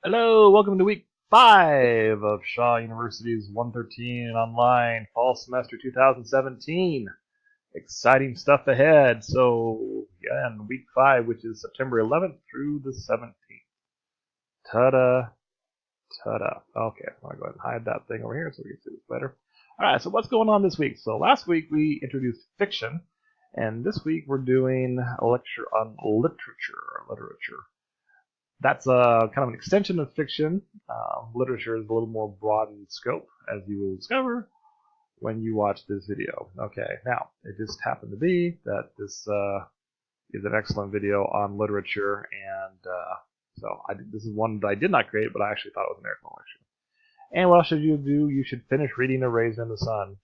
Hello, welcome to week 5 of Shaw University's 113 online fall semester 2017. Exciting stuff ahead. So, again, week 5, which is September 11th through the 17th. Ta-da, ta-da. Okay, I'm going to go ahead and hide that thing over here so we can see this better. Alright, so what's going on this week? So, last week we introduced fiction, and this week we're doing a lecture on literature. That's kind of an extension of fiction. Literature is a little more broad in scope, as you will discover when you watch this video. Okay, now, it just happened to be that this is an excellent video on literature, and this is one that I did not create, but I actually thought it was an excellent lecture. And what should you do? You should finish reading A Raisin in the Sun.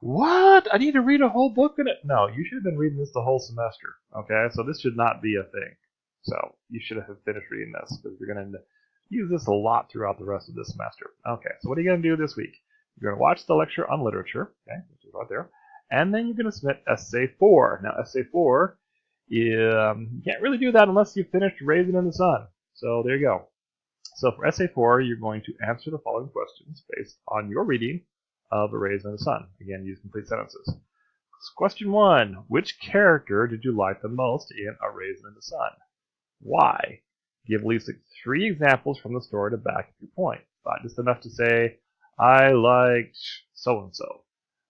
What? I need to read a whole book in it? No, you should have been reading this the whole semester. Okay, so this should not be a thing. So you should have finished reading this because you're going to use this a lot throughout the rest of this semester. Okay, so what are you going to do this week? You're going to watch the lecture on literature, okay, which is right there, and then you're going to submit Essay 4. Now, Essay 4, you can't really do that unless you've finished Raisin in the Sun. So there you go. So for Essay 4, you're going to answer the following questions based on your reading of A Raisin in the Sun. Again, use complete sentences. Question 1, which character did you like the most in A Raisin in the Sun? Why? Give at least 3 examples from the story to back up your point. Not just enough to say, I liked so-and-so.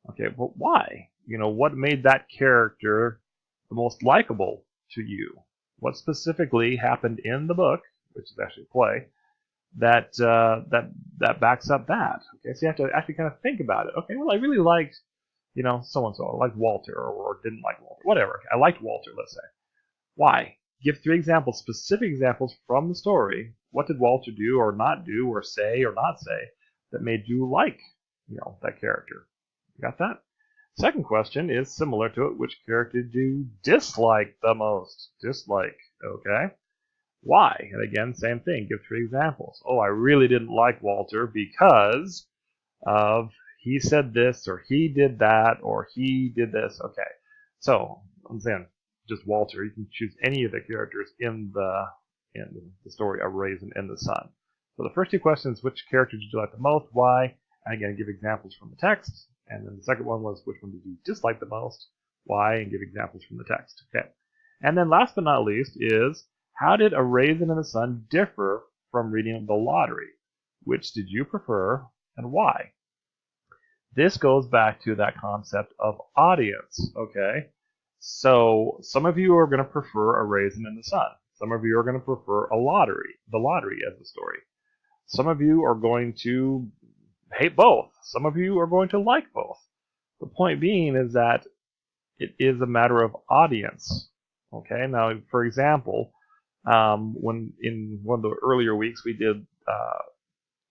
Okay, but why? What made that character the most likable to you? What specifically happened in the book, which is actually a play, that backs up that? Okay, so you have to actually kind of think about it. Okay, well, I really liked, so-and-so. I liked Walter, or didn't like Walter. Whatever. I liked Walter, let's say. Why? Give 3 examples, specific examples from the story. What did Walter do or not do or say that made you like, that character? You got that? Second question is similar to it. Which character did you dislike the most? Dislike, okay? Why? And again, same thing. Give 3 examples. Oh, I really didn't like Walter because of he said this or he did that or he did this. Okay. So, once again, just Walter. You can choose any of the characters in the story A Raisin in the Sun. So the first 2 questions, which character did you like the most? Why? And again, give examples from the text. And then the second one was, which one did you dislike the most? Why? And give examples from the text. Okay. And then last but not least is, how did A Raisin in the Sun differ from reading The Lottery? Which did you prefer and why? This goes back to that concept of audience, okay? So some of you are going to prefer A Raisin in the Sun. Some of you are going to prefer The Lottery as the story. Some of you are going to hate both. Some of you are going to like both. The point being is that it is a matter of audience. Okay, now for example, when in one of the earlier weeks we did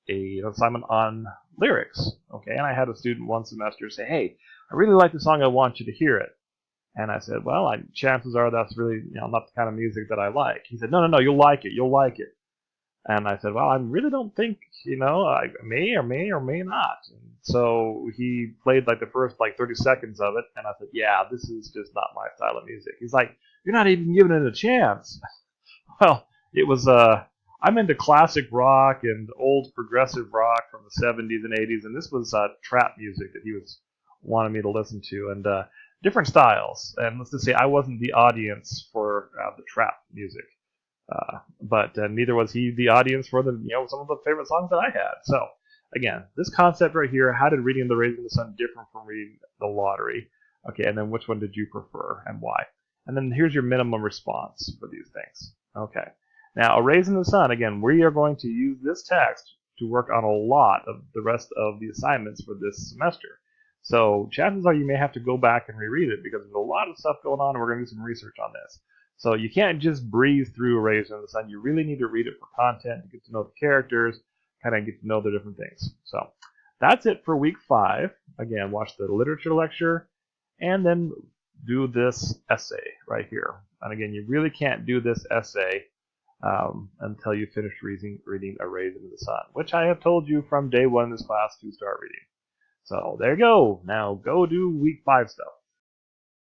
an assignment on lyrics. Okay, and I had a student one semester say, "Hey, I really like the song. I want you to hear it." And I said, well, chances are that's really not the kind of music that I like. He said, no, you'll like it. And I said, well, I really don't think, I may or may not. And so he played like the first 30 seconds of it, and I said, yeah, this is just not my style of music. He's like, you're not even giving it a chance. Well, it was, I'm into classic rock and old progressive rock from the 70s and 80s, and this was trap music that he was wanting me to listen to. And different styles, and let's just say I wasn't the audience for the trap music, but neither was he the audience for the some of the favorite songs that I had. So again, this concept right here: how did reading The Raisin in the Sun differ from reading The Lottery? Okay, and then which one did you prefer and why? And then here's your minimum response for these things. Okay, now A Raisin in the Sun. Again, we are going to use this text to work on a lot of the rest of the assignments for this semester. So chances are you may have to go back and reread it because there's a lot of stuff going on, and we're going to do some research on this. So you can't just breeze through A Raisin in the Sun. You really need to read it for content, to get to know the characters, kind of get to know the different things. So that's it for week 5. Again, watch the literature lecture, and then do this essay right here. And again, you really can't do this essay until you finish reading A Raisin in the Sun, which I have told you from day 1 in this class to start reading. So there you go. Now go do week 5 stuff.